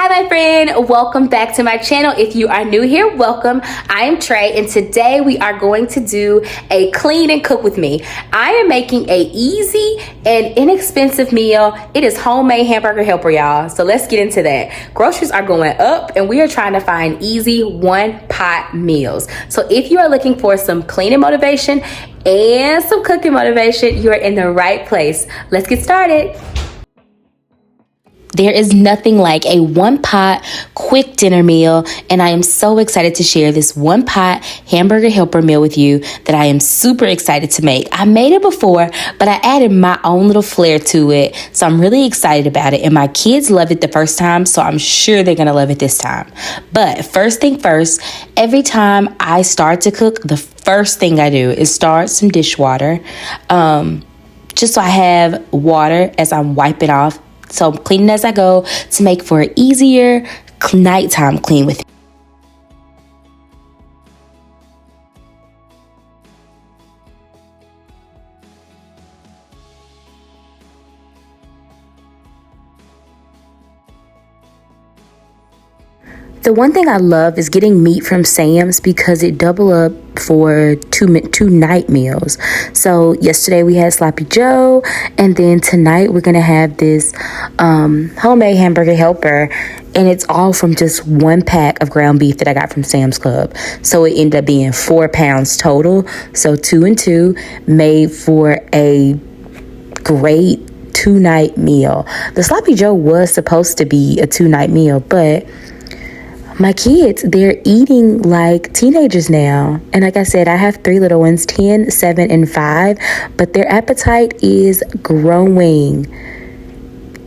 Hi my friend, welcome back to my channel. If you are new here, welcome. I am Trey and today we are going to do a clean and cook with me. I am making a easy and inexpensive meal. It is homemade hamburger helper, y'all. So let's get into that. Groceries are going up and we are trying to find easy one pot meals. So if you are looking for some cleaning motivation and some cooking motivation, you are in the right place. Let's get started. There is nothing like a one-pot quick dinner meal, and I am so excited to share this one-pot hamburger helper meal with you that I am super excited to make. I made it before, but I added my own little flair to it, so I'm really excited about it, and my kids loved it the first time, so I'm sure they're gonna love it this time. But first thing first, every time I start to cook, the first thing I do is start some dishwater, just so I have water as I'm wiping off. So I'm cleaning as I go to make for an easier nighttime clean with it. The one thing I love is getting meat from Sam's because it double up for two night meals. So yesterday we had Sloppy Joe, and then tonight we're gonna have this homemade hamburger helper, and it's all from just one pack of ground beef that I got from Sam's Club. So it ended up being 4 pounds total. So 2 and 2 made for a great 2-night meal. The Sloppy Joe was supposed to be a 2-night meal, but my kids, they're eating like teenagers now. And like I said, I have 3 little ones, 10, 7, and 5, but their appetite is growing.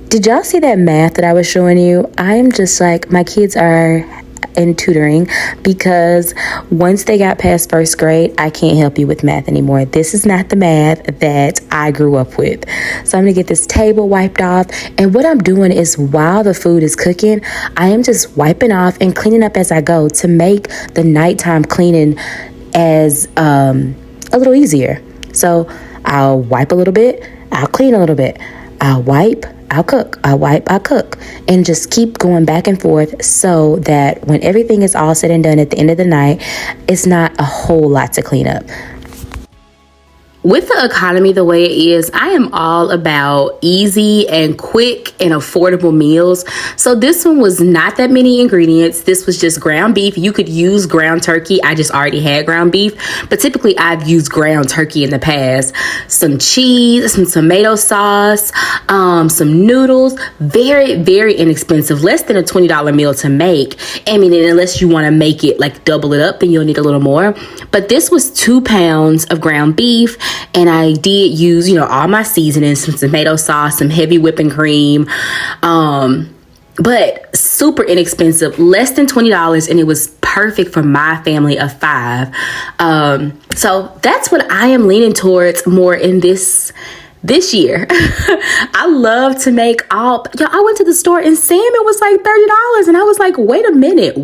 Did y'all see that math that I was showing you? I am just like, my kids are in tutoring because once they got past first grade, I can't help you with math anymore. This is not the math that I grew up with. So I'm gonna get this table wiped off, and what I'm doing is while the food is cooking, I am just wiping off and cleaning up as I go to make the nighttime cleaning as a little easier. So I'll wipe a little bit, I'll clean a little bit, I'll wipe, I'll cook, I'll wipe, I'll cook, and just keep going back and forth so that when everything is all said and done at the end of the night, it's not a whole lot to clean up. With the economy the way it is, I am all about easy and quick and affordable meals. So this one was not that many ingredients. This was just ground beef. You could use ground turkey. I just already had ground beef, but typically I've used ground turkey in the past. Some cheese, some tomato sauce, some noodles. Very, very inexpensive. Less than a $20 meal to make. I mean, unless you want to make it like double it up, then you'll need a little more. But this was 2 pounds of ground beef. And I did use, all my seasonings, some tomato sauce, some heavy whipping cream, but super inexpensive, less than $20, and it was perfect for my family of 5. So that's what I am leaning towards more in this year. I love to make I went to the store and salmon was like $30, and I was like, wait a minute.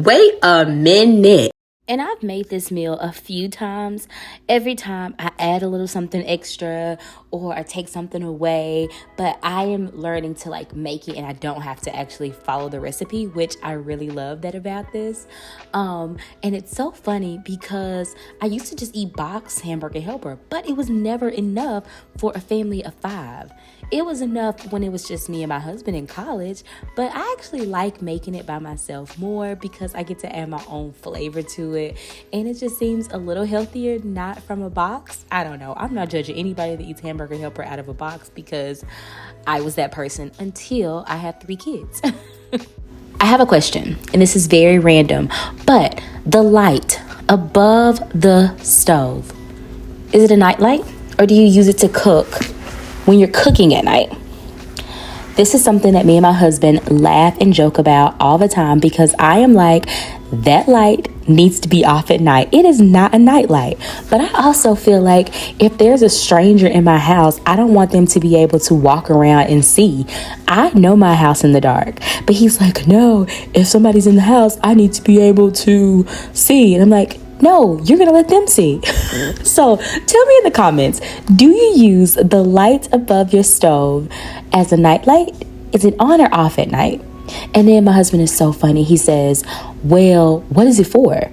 And I've made this meal a few times. Every time I add a little something extra or I take something away, but I am learning to make it and I don't have to actually follow the recipe, which I really love that about this. And it's so funny because I used to just eat box hamburger helper, but it was never enough for a family of 5. It was enough when it was just me and my husband in college, but I actually like making it by myself more because I get to add my own flavor to it, and it just seems a little healthier, not from a box. I don't know. I'm not judging anybody that eats hamburger helper out of a box because I was that person until I had 3 kids. I have a question, and this is very random, but the light above the stove, is it a night light or do you use it to cook when you're cooking at night? This is something that me and my husband laugh and joke about all the time because I am like, that light needs to be off at night. It is not a night light. But I also feel like if there's a stranger in my house, I don't want them to be able to walk around and see. I know my house in the dark. But he's like, no, if somebody's in the house, I need to be able to see. And I'm like, no, you're going to let them see. So tell me in the comments, do you use the light above your stove as a night light? Is it on or off at night? And then my husband is so funny. He says, well, what is it for?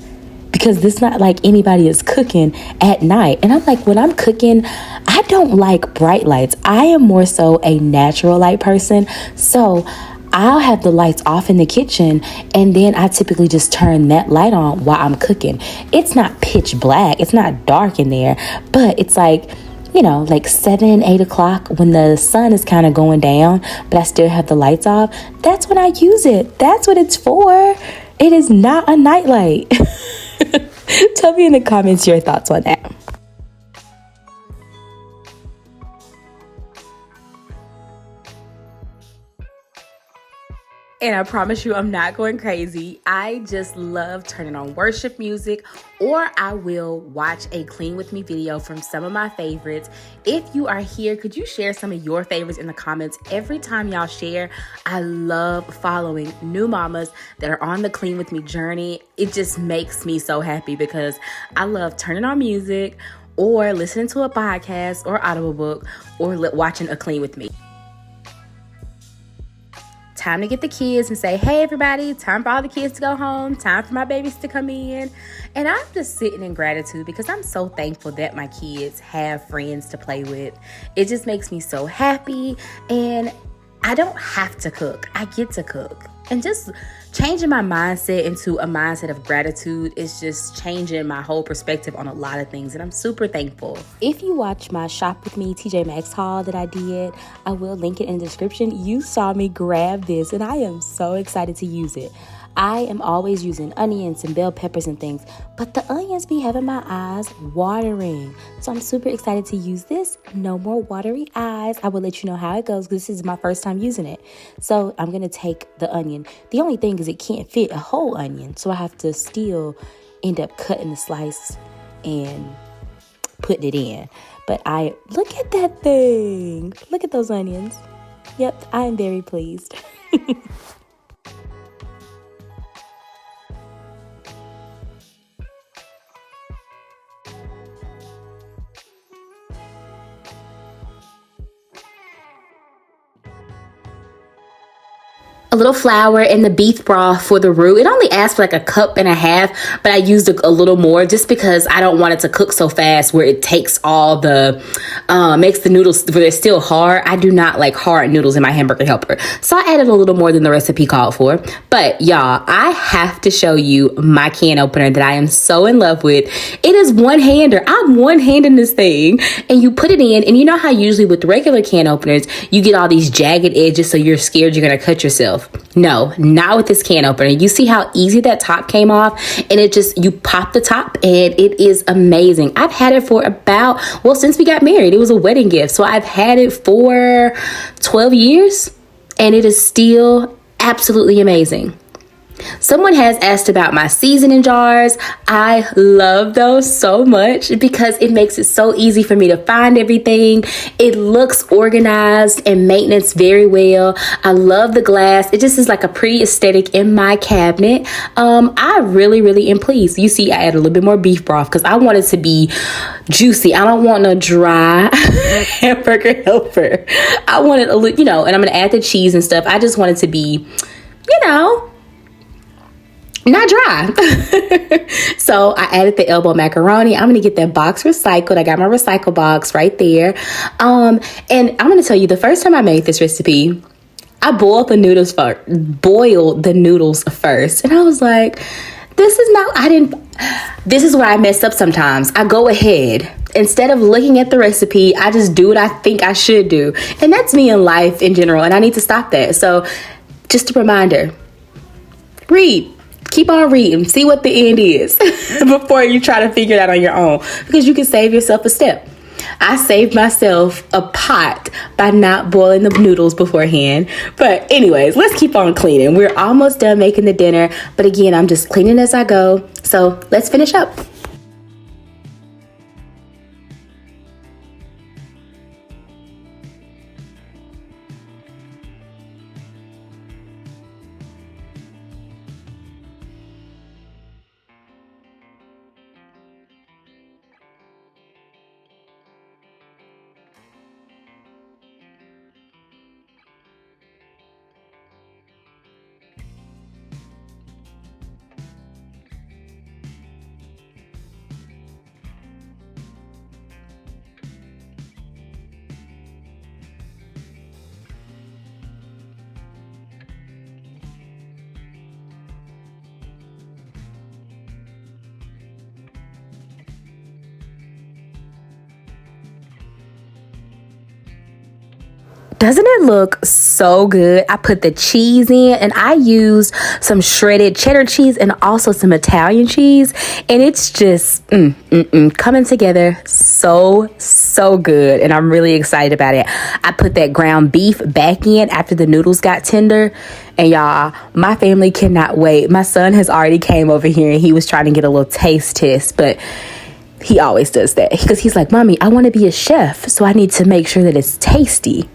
Because it's not like anybody is cooking at night. And I'm like, when I'm cooking, I don't like bright lights. I am more so a natural light person. So I'll have the lights off in the kitchen, and then I typically just turn that light on while I'm cooking. It's not pitch black. It's not dark in there, but it's like, like 7, 8 o'clock when the sun is kind of going down, but I still have the lights off. That's when I use it. That's what it's for. It is not a nightlight. Tell me in the comments your thoughts on that. And I promise you, I'm not going crazy. I just love turning on worship music, or I will watch a clean with me video from some of my favorites. If you are here, could you share some of your favorites in the comments? Every time y'all share, I love following new mamas that are on the clean with me journey. It just makes me so happy because I love turning on music or listening to a podcast or audible book or watching a clean with me. Time to get the kids and say, hey, everybody, time for all the kids to go home. Time for my babies to come in. And I'm just sitting in gratitude because I'm so thankful that my kids have friends to play with. It just makes me so happy. And I don't have to cook. I get to cook. And just changing my mindset into a mindset of gratitude is just changing my whole perspective on a lot of things. And I'm super thankful. If you watch my Shop With Me TJ Maxx haul that I did, I will link it in the description. You saw me grab this and I am so excited to use it. I am always using onions and bell peppers and things, but the onions be having my eyes watering. So I'm super excited to use this. No more watery eyes. I will let you know how it goes because this is my first time using it. So I'm going to take the onion. The only thing is it can't fit a whole onion. So I have to still end up cutting the slice and putting it in. But look at that thing. Look at those onions. Yep, I am very pleased. A little flour and the beef broth for the roux. It only asked for like a cup and a half, but I used a little more just because I don't want it to cook so fast where it takes all the, makes the noodles where they're still hard. I do not like hard noodles in my hamburger helper. So I added a little more than the recipe called for. But y'all, I have to show you my can opener that I am so in love with. It is one-hander. I'm one-handing this thing. And you put it in, and you know how usually with regular can openers, you get all these jagged edges so you're scared you're going to cut yourself. No, not with this can opener. You see how easy that top came off, and you pop the top and it is amazing. I've had it for since we got married. It was a wedding gift. So I've had it for 12 years and it is still absolutely amazing. Someone has asked about my seasoning jars. I love those so much because it makes it so easy for me to find everything. It looks organized and maintenance very well. I love the glass. It just is like a pretty aesthetic in my cabinet. I really, really am pleased. You see, I added a little bit more beef broth because I want it to be juicy. I don't want no dry hamburger helper. I want it a little, and I'm going to add the cheese and stuff. I just want it to be, not dry. So I added the elbow macaroni. I'm going to get that box recycled. I got my recycle box right there. And I'm going to tell you, the first time I made this recipe, I boiled the noodles first. And I was like, this is where I mess up sometimes. I go ahead. Instead of looking at the recipe, I just do what I think I should do. And that's me in life in general. And I need to stop that. So just a reminder, read. Keep on reading. See what the end is before you try to figure it out on your own, because you can save yourself a step. I saved myself a pot by not boiling the noodles beforehand. But anyways, let's keep on cleaning. We're almost done making the dinner. But again, I'm just cleaning as I go. So let's finish up. Doesn't it look so good? I put the cheese in and I used some shredded cheddar cheese and also some Italian cheese. And it's just coming together so good. And I'm really excited about it. I put that ground beef back in after the noodles got tender. And y'all, my family cannot wait. My son has already came over here and he was trying to get a little taste test, but he always does that because he's like, Mommy, I want to be a chef, so I need to make sure that it's tasty.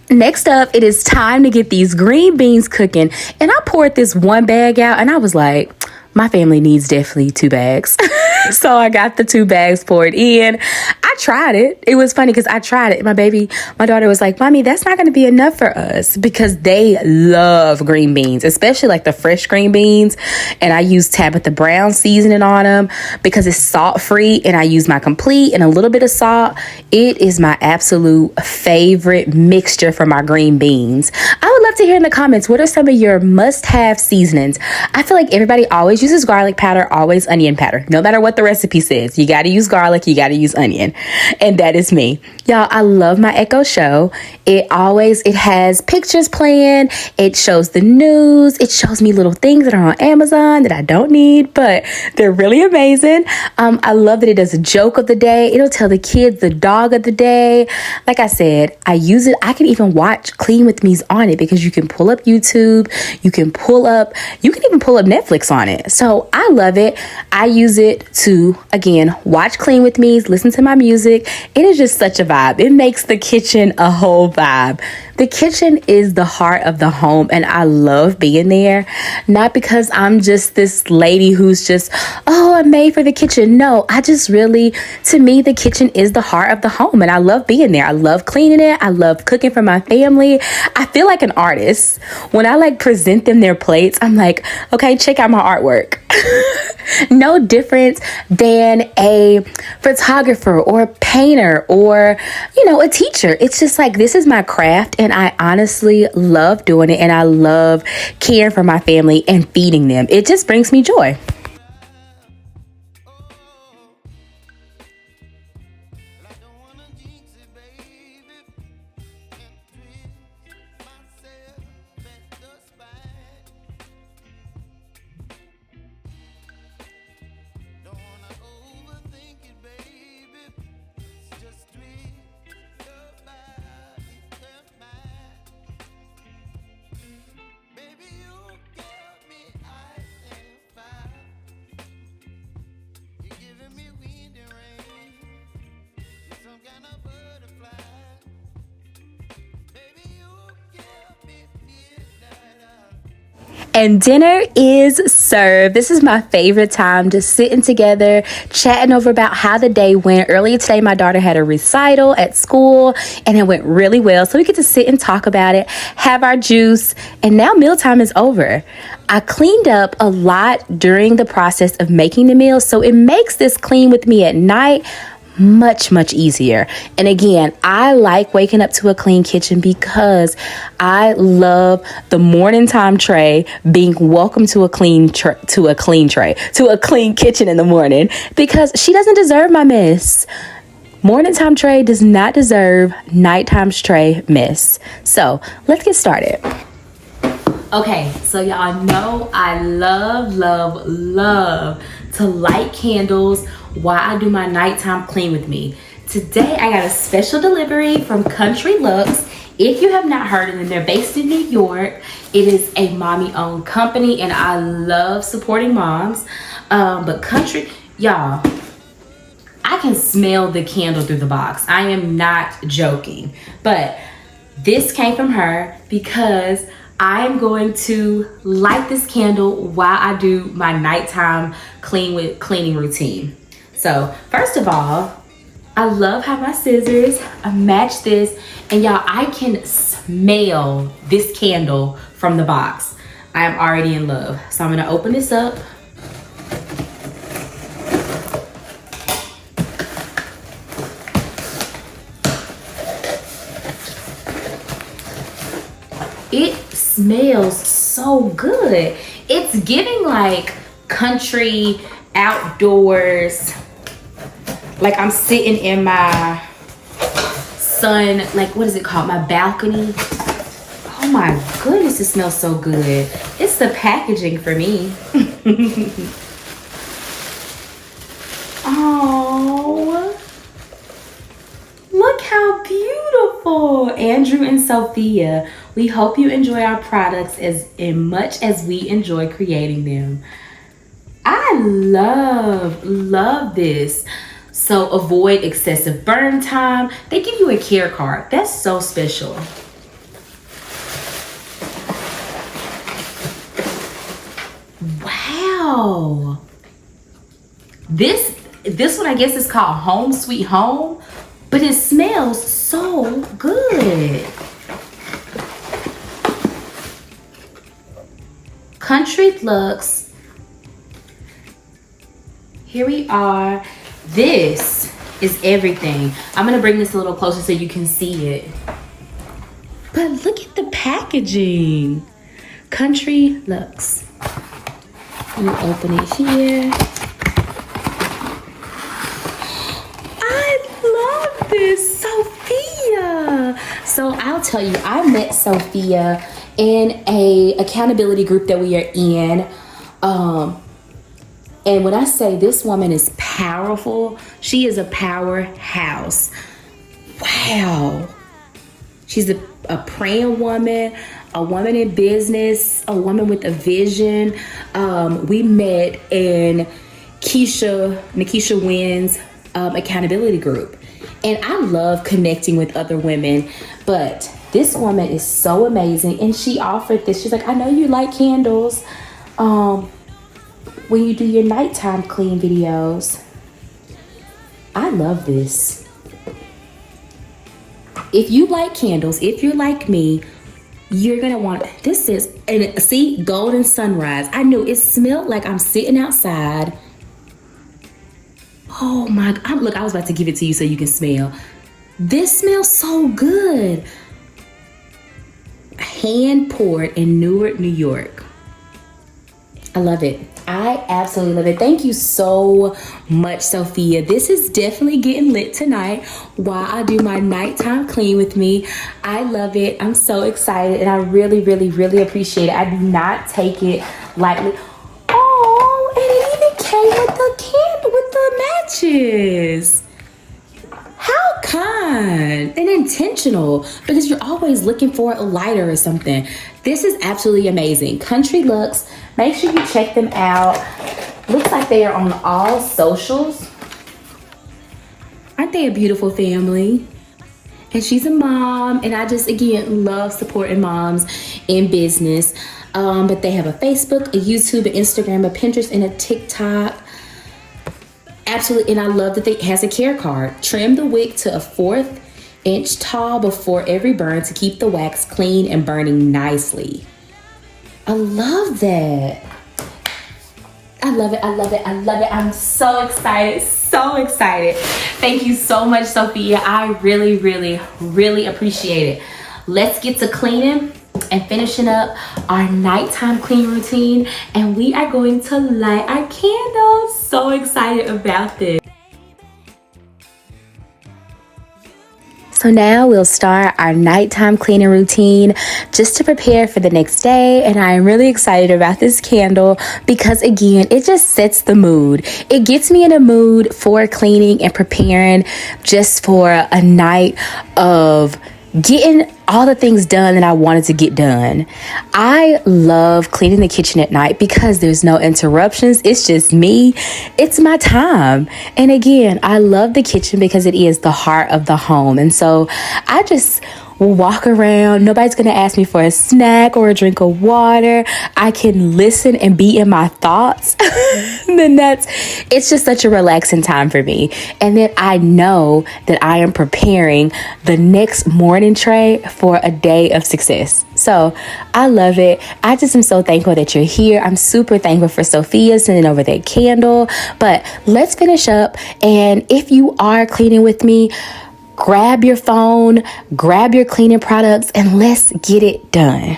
Next up, it is time to get these green beans cooking. And I poured this one bag out and I was like, my family needs definitely 2 bags. So I got the 2 bags poured in. I tried it. It was funny because I tried it. My daughter was like, Mommy, that's not going to be enough for us, because they love green beans, especially like the fresh green beans. And I use Tabitha Brown seasoning on them because it's salt free. And I use my complete and a little bit of salt. It is my absolute favorite mixture for my green beans. I would love to hear in the comments, what are some of your must-have seasonings? I feel like everybody always uses garlic powder, always onion powder. No matter what the recipe says, you got to use garlic, you got to use onion. And that is me. Y'all, I love my Echo Show. It has pictures playing. It shows the news. It shows me little things that are on Amazon that I don't need, but they're really amazing. I love that it does a joke of the day. It'll tell the kids the dog of the day. Like I said, I use it. I can even watch Clean With Me's on it because you can pull up YouTube. You can even pull up Netflix on it. So I love it. I use it to, again, watch Clean With Me's, listen to my music. It is just such a vibe. It makes the kitchen a whole vibe. The kitchen is the heart of the home, and I love being there. Not because I'm just this lady who's just, I'm made for the kitchen. No, to me, the kitchen is the heart of the home, and I love being there. I love cleaning it. I love cooking for my family. I feel like an artist. When I present them their plates, I'm like, okay, check out my artwork. No different than a photographer or a painter or, a teacher. It's just like, this is my craft, and I honestly love doing it, and I love caring for my family and feeding them. It just brings me joy. And dinner is served. This is my favorite time, just sitting together, chatting over about how the day went. Earlier today, my daughter had a recital at school and it went really well. So we get to sit and talk about it, have our juice, and now mealtime is over. I cleaned up a lot during the process of making the meal, so it makes this Clean With Me at night much easier. And again, I like waking up to a clean kitchen because I love the morning time Trey being welcome to a clean kitchen in the morning, because she doesn't deserve my mess. Morning time Trey does not deserve nighttime Trey mess. So let's get started. Okay, so y'all know I love to light candles while I do my nighttime Clean With Me. Today I got a special delivery from Country Looks. If you have not heard of them, they're based in New York. It is a mommy-owned company, and I love supporting moms. But Country, y'all, I can smell the candle through the box. I am not joking. But this came from her because I'm going to light this candle while I do my nighttime cleaning routine. So first of all, I love how my scissors match this, and y'all, I can smell this candle from the box. I am already in love. So I'm gonna open this up. It smells so good. It's giving like country, outdoors. Like I'm sitting in my sun, like what is it called? My balcony. Oh my goodness, it smells so good. It's the packaging for me. Oh, look how beautiful. Andrew and Sophia, we hope you enjoy our products as much as we enjoy creating them. I love this. So avoid excessive burn time. They give you a care card. That's so special. Wow. This one I guess is called Home Sweet Home, but it smells so good. Country Lux. Here we are. This is everything. I'm gonna bring this a little closer so you can see it. But look at the packaging. Country Lux. Let me open it here. I love this, Sophia. So I'll tell you, I met Sophia in a accountability group that we are in. And when I say this woman is powerful, she is a powerhouse. Wow. She's a praying woman, a woman in business, a woman with a vision. We met in Nikisha Wynn's accountability group. And I love connecting with other women, but this woman is so amazing. And she offered this. She's like, I know you like candles. When you do your nighttime clean videos. I love this. If you like candles, if you're like me, you're gonna want, this is, and see, golden sunrise. I knew it smelled like I'm sitting outside. Oh my, look, I was about to give it to you so you can smell. This smells so good. Hand poured in Newark, New York. I love it. I absolutely love it. Thank you so much, Sophia. This is definitely getting lit tonight while I do my nighttime clean with me. I love it. I'm so excited and I really, really, really appreciate it. I do not take it lightly. Oh, and it even came with the candle, with the matches. How kind and intentional, because you're always looking for a lighter or something. This is absolutely amazing. Country Lux, make sure you check them out. Looks like they are on all socials. Aren't they a beautiful family? And she's a mom, and I just, again, love supporting moms in business. But they have a Facebook, a YouTube, an Instagram, a Pinterest, and a TikTok. Absolutely, and I love that it has a care card. Trim the wick to a 1/4 inch tall before every burn to keep the wax clean and burning nicely. I love that. I love it, I love it, I love it. I'm so excited, so excited. Thank you so much, Sophia. I really, really, really appreciate it. Let's get to cleaning and finishing up our nighttime clean routine, and we are going to light our candles. So excited about this. So now we'll start our nighttime cleaning routine just to prepare for the next day. And I am really excited about this candle because, again, it just sets the mood. It gets me in a mood for cleaning and preparing just for a night of getting all the things done that I wanted to get done. I love cleaning the kitchen at night because there's no interruptions. It's just me. It's my time. And again, I love the kitchen because it is the heart of the home. And so I just will walk around. Nobody's going to ask me for a snack or a drink of water. I can listen and be in my thoughts. Then it's just such a relaxing time for me. And then I know that I am preparing the next morning tray for a day of success. So I love it. I just am so thankful that you're here. I'm super thankful for Sophia sending over that candle. But let's finish up. And if you are cleaning with me, grab your phone, grab your cleaning products, and let's get it done.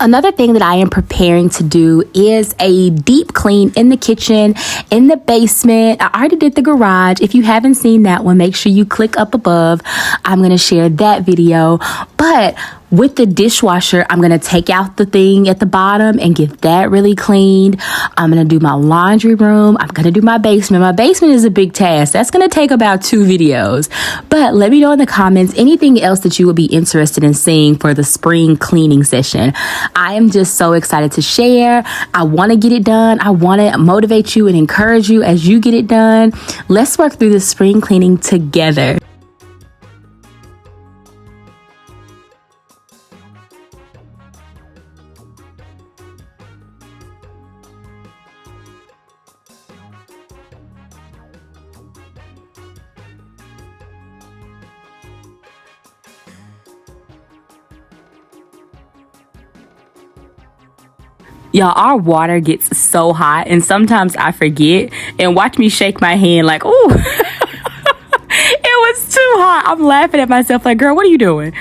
Another thing that I am preparing to do is a deep clean in the kitchen, in the basement. I already did the garage. If you haven't seen that one, make sure you click up above. I'm going to share that video. But with the dishwasher, I'm going to take out the thing at the bottom and get that really cleaned. I'm going to do my laundry room. I'm going to do my basement. My basement is a big task. That's going to take about 2 videos. But let me know in the comments anything else that you would be interested in seeing for the spring cleaning session. I am just so excited to share. I want to get it done. I want to motivate you and encourage you as you get it done. Let's work through the spring cleaning together. Y'all, our water gets so hot and sometimes I forget and watch me shake my hand like, ooh, it was too hot. I'm laughing at myself like, girl, what are you doing?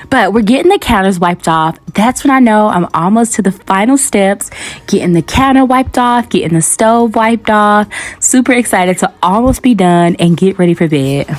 But we're getting the counters wiped off. That's when I know I'm almost to the final steps, getting the counter wiped off, getting the stove wiped off. Super excited to almost be done and get ready for bed.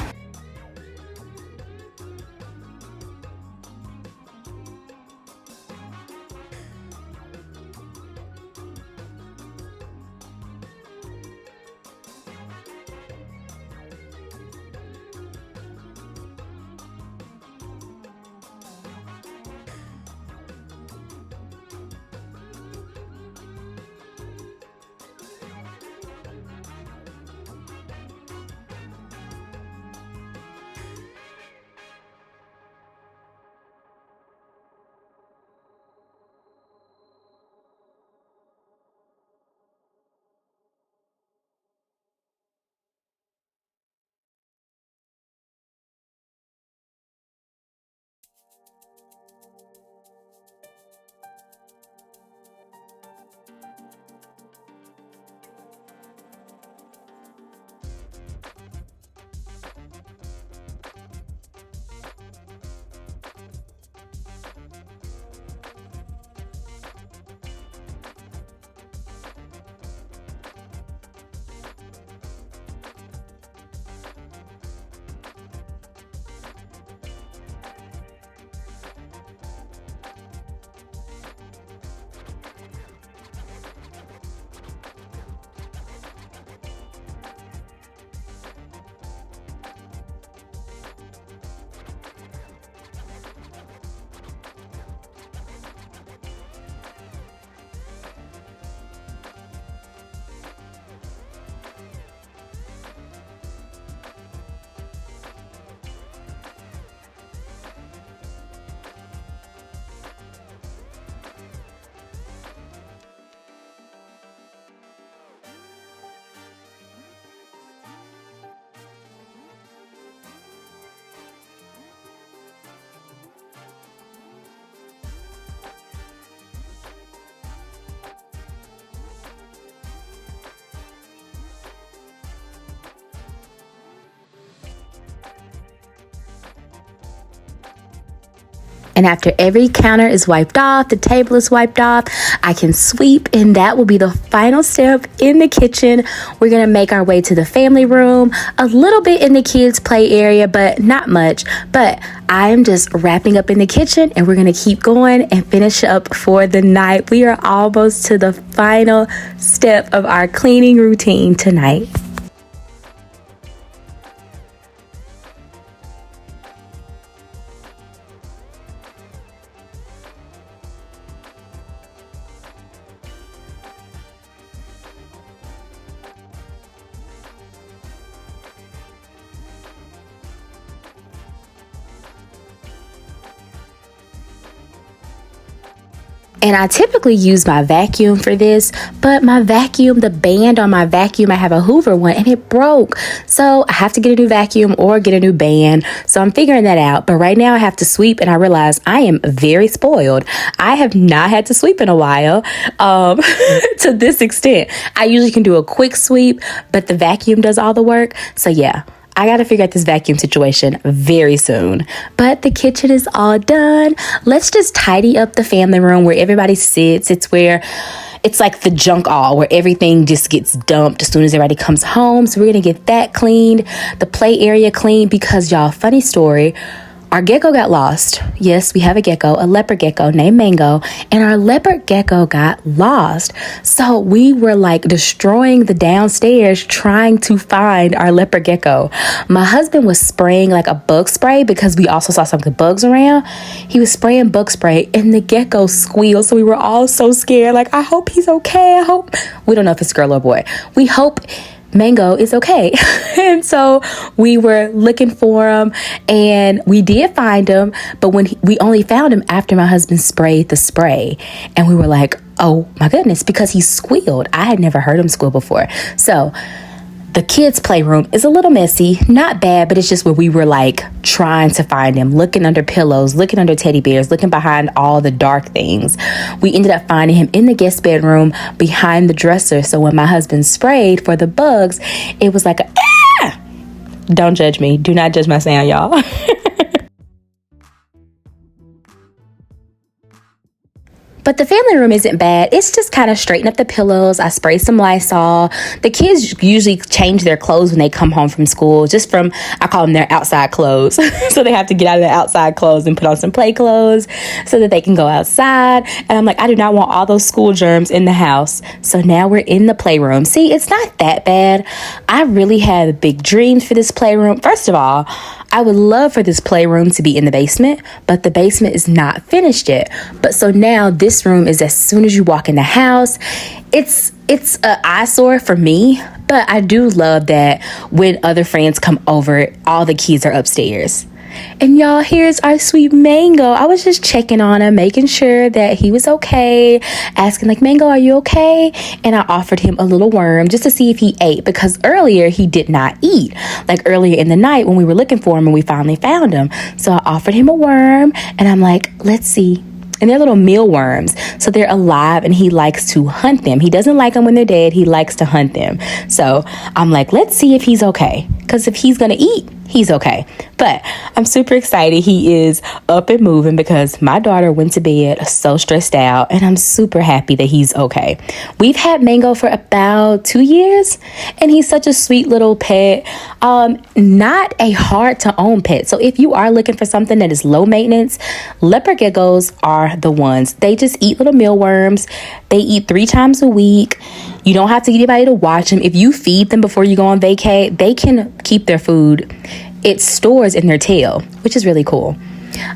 And after every counter is wiped off, the table is wiped off, I can sweep, and that will be the final step in the kitchen. We're gonna make our way to the family room, a little bit in the kids' play area, but not much. But I am just wrapping up in the kitchen, and we're gonna keep going and finish up for the night. We are almost to the final step of our cleaning routine tonight. And I typically use my vacuum for this, but my vacuum, the band on my vacuum, I have a Hoover one and it broke. So I have to get a new vacuum or get a new band. So I'm figuring that out. But right now I have to sweep and I realize I am very spoiled. I have not had to sweep in a while to this extent. I usually can do a quick sweep, but the vacuum does all the work. So yeah. I got to figure out this vacuum situation very soon. But the kitchen is all done. Let's just tidy up the family room where everybody sits. It's like the junk all, where everything just gets dumped as soon as everybody comes home. So we're going to get that cleaned, the play area cleaned, because y'all, funny story, our gecko got lost. Yes, we have a gecko, a leopard gecko named Mango, and our leopard gecko got lost. So we were like destroying the downstairs trying to find our leopard gecko. My husband was spraying like a bug spray because we also saw some of the bugs around. He was spraying bug spray and the gecko squealed. So we were all so scared. Like, I hope he's okay. We don't know if it's a girl or boy. We hope Mango is okay. And so we were looking for him and we did find him, but we only found him after my husband sprayed the spray, and we were like, oh my goodness, because he squealed. I had never heard him squeal before. So the kids' playroom is a little messy, not bad, but it's just where we were like trying to find him, looking under pillows, looking under teddy bears, looking behind all the dark things. We ended up finding him in the guest bedroom behind the dresser. So when my husband sprayed for the bugs, it was like, ah! Don't judge me. Do not judge my sound, y'all. But the family room isn't bad. It's just kind of straighten up the pillows. I spray some Lysol. The kids usually change their clothes when they come home from school, I call them their outside clothes. So they have to get out of their outside clothes and put on some play clothes so that they can go outside. And I'm like, I do not want all those school germs in the house. So now we're in the playroom. See, it's not that bad. I really had big dreams for this playroom. First of all, I would love for this playroom to be in the basement, but the basement is not finished yet. But so now this room is, as soon as you walk in the house, it's an eyesore for me, but I do love that when other friends come over, all the kids are upstairs. And y'all, here's our sweet Mango. I was just checking on him, making sure that he was okay, asking like, Mango, are you okay? And I offered him a little worm just to see if he ate, because earlier he did not eat. Like earlier in the night when we were looking for him and we finally found him. So I offered him a worm and I'm like, let's see. And they're little mealworms, so they're alive and he likes to hunt them. He doesn't like them when they're dead. He likes to hunt them. So I'm like, let's see if he's okay. Because if he's going to eat, he's okay. But I'm super excited he is up and moving because my daughter went to bed so stressed out, and I'm super happy that he's okay. We've had Mango for about 2 years, and he's such a sweet little pet. Not a hard to own pet. So if you are looking for something that is low maintenance, leopard geckos are the ones. They just eat little mealworms. They eat 3 times a week. You don't have to get anybody to watch them. If you feed them before you go on vacay, they can keep their food. It stores in their tail, which is really cool.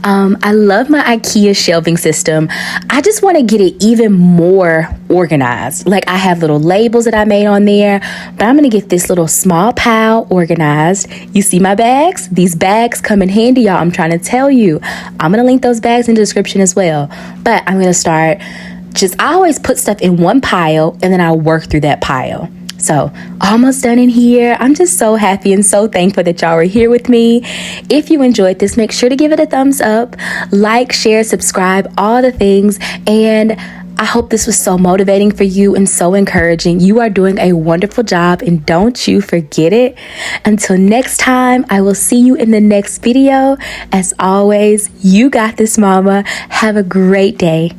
I love my IKEA shelving system. I just want to get it even more organized. Like, I have little labels that I made on there, but I'm going to get this little small pile organized. You see my bags? These bags come in handy, y'all. I'm trying to tell you. I'm going to link those bags in the description as well. But I'm going to start I always put stuff in one pile and then I'll work through that pile. So almost done in here. I'm just so happy and so thankful that y'all are here with me. If you enjoyed this, make sure to give it a thumbs up, like, share, subscribe, all the things. And I hope this was so motivating for you and so encouraging. You are doing a wonderful job, and don't you forget it. Until next time, I will see you in the next video. As always, you got this, mama. Have a great day.